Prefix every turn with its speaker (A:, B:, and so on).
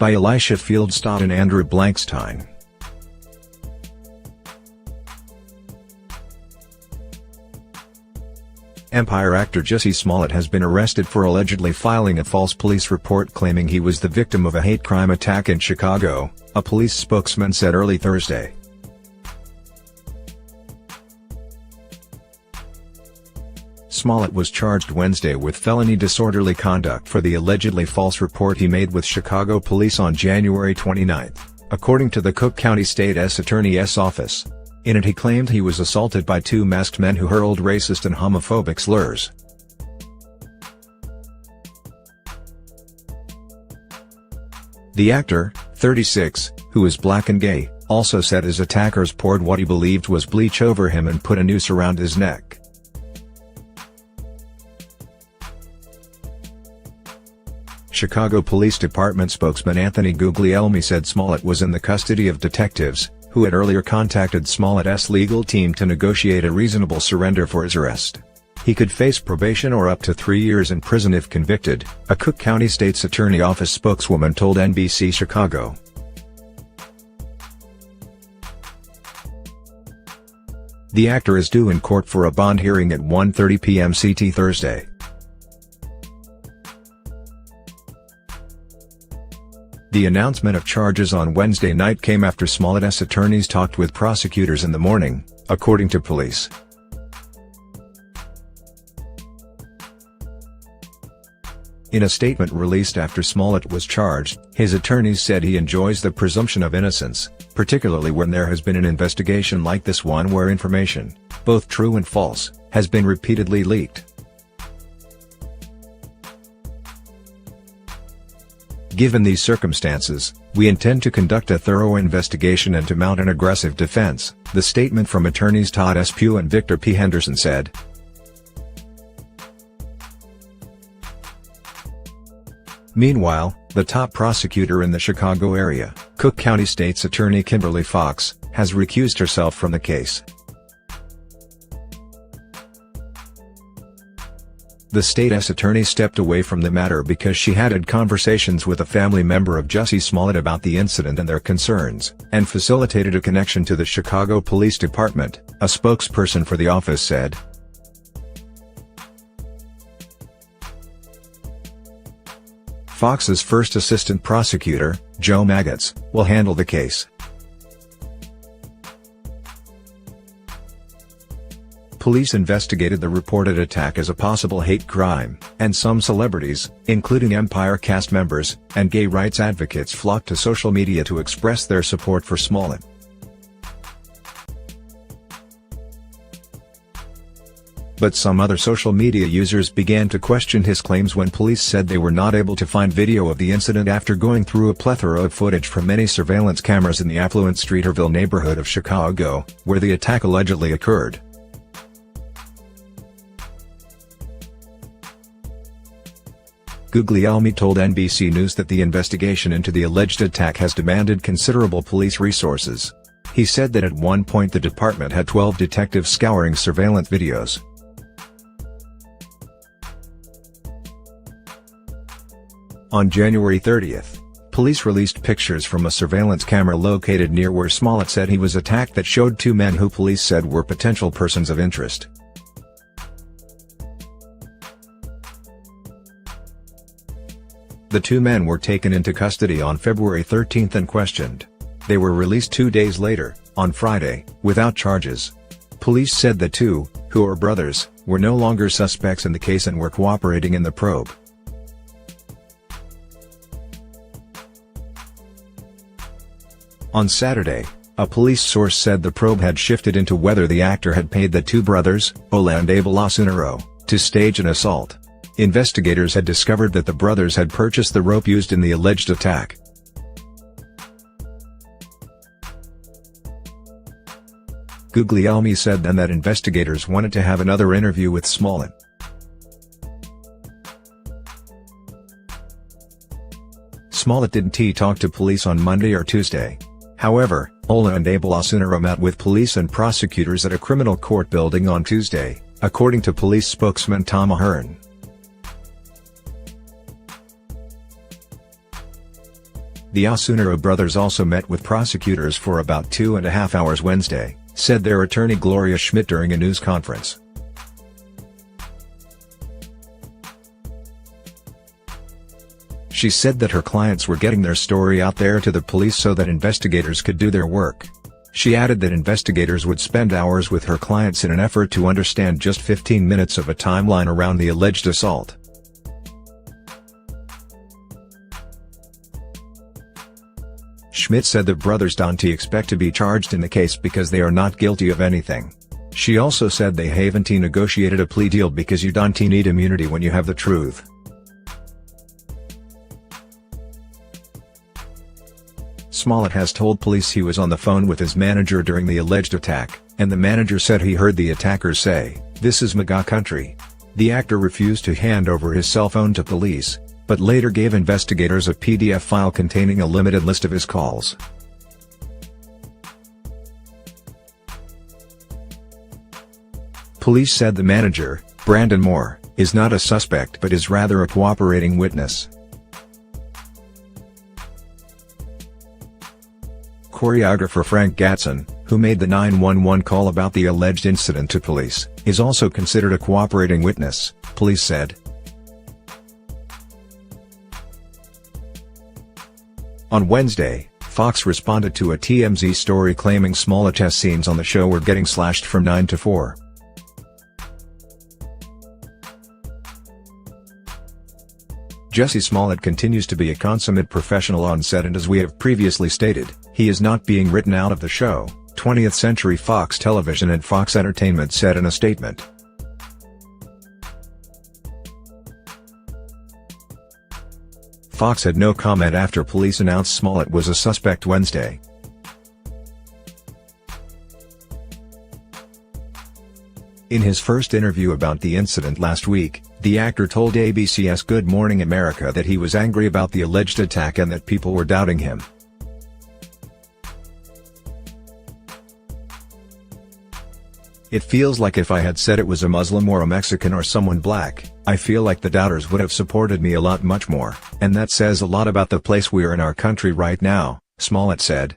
A: by Elisha Fieldstadt and Andrew Blankstein. Empire actor Jussie Smollett has been arrested for allegedly filing a false police report claiming he was the victim of a hate crime attack in Chicago, a police spokesman said early Thursday. Smollett was charged Wednesday with felony disorderly conduct for the allegedly false report he made with Chicago police on January 29, according to the Cook County State's Attorney's office. In it he claimed he was assaulted by two masked men who hurled racist and homophobic slurs. The actor, 36, who is black and gay, also said his attackers poured what he believed was bleach over him and put a noose around his neck. Chicago Police Department spokesman Anthony Guglielmi said Smollett was in the custody of detectives, who had earlier contacted Smollett's legal team to negotiate a reasonable surrender for his arrest. He could face probation or up to 3 years in prison if convicted, a Cook County State's Attorney Office spokeswoman told NBC Chicago. The actor is due in court for a bond hearing at 1:30 p.m. CT Thursday. The announcement of charges on Wednesday night came after Smollett's attorneys talked with prosecutors in the morning, according to police. In a statement released after Smollett was charged, his attorneys said he enjoys the presumption of innocence, particularly when there has been an investigation like this one where information, both true and false, has been repeatedly leaked. Given these circumstances, we intend to conduct a thorough investigation and to mount an aggressive defense, the statement from attorneys Todd S. Pugh and Victor P. Henderson said. Meanwhile, the top prosecutor in the Chicago area, Cook County State's Attorney Kimberly Fox, has recused herself from the case. The state's attorney stepped away from the matter because she had conversations with a family member of Jussie Smollett about the incident and their concerns, and facilitated a connection to the Chicago Police Department, a spokesperson for the office said. Fox's first assistant prosecutor, Joe Maggots, will handle the case. Police investigated the reported attack as a possible hate crime, and some celebrities, including Empire cast members, and gay rights advocates flocked to social media to express their support for Smollett. But some other social media users began to question his claims when police said they were not able to find video of the incident after going through a plethora of footage from many surveillance cameras in the affluent Streeterville neighborhood of Chicago, where the attack allegedly occurred. Guglielmi told NBC News that the investigation into the alleged attack has demanded considerable police resources. He said that at one point the department had 12 detectives scouring surveillance videos. On January 30, police released pictures from a surveillance camera located near where Smollett said he was attacked that showed two men who police said were potential persons of interest. The two men were taken into custody on February 13 and questioned. They were released 2 days later, on Friday, without charges. Police said the two, who are brothers, were no longer suspects in the case and were cooperating in the probe. On Saturday, a police source said the probe had shifted into whether the actor had paid the two brothers, Ola and Abel Asunaro, to stage an assault. Investigators had discovered that the brothers had purchased the rope used in the alleged attack. Guglielmi said then that investigators wanted to have another interview with Smollett. Smollett didn't talk to police on Monday or Tuesday. However, Ola and Abel Asunaro met with police and prosecutors at a criminal court building on Tuesday, according to police spokesman Tom Ahern. The Osunero brothers also met with prosecutors for about 2.5 hours Wednesday, said their attorney Gloria Schmidt during a news conference. She said that her clients were getting their story out there to the police so that investigators could do their work. She added that investigators would spend hours with her clients in an effort to understand just 15 minutes of a timeline around the alleged assault. Schmidt said the brothers don't expect to be charged in the case because they are not guilty of anything. She also said they haven't negotiated a plea deal because you don't need immunity when you have the truth. Smollett has told police he was on the phone with his manager during the alleged attack, and the manager said he heard the attackers say, "This is MAGA country." The actor refused to hand over his cell phone to police, but later gave investigators a PDF file containing a limited list of his calls. Police said the manager, Brandon Moore, is not a suspect but is rather a cooperating witness. Choreographer Frank Gatson, who made the 911 call about the alleged incident to police, is also considered a cooperating witness, police said. On Wednesday, Fox responded to a TMZ story claiming Smollett's scenes on the show were getting slashed from 9 to 4. Jussie Smollett continues to be a consummate professional on set, and as we have previously stated, he is not being written out of the show, 20th Century Fox Television and Fox Entertainment said in a statement. Fox had no comment after police announced Smollett was a suspect Wednesday. In his first interview about the incident last week, the actor told ABC's Good Morning America that he was angry about the alleged attack and that people were doubting him. "It feels like if I had said it was a Muslim or a Mexican or someone black, I feel like the doubters would have supported me a lot much more, and that says a lot about the place we're in our country right now," Smollett said.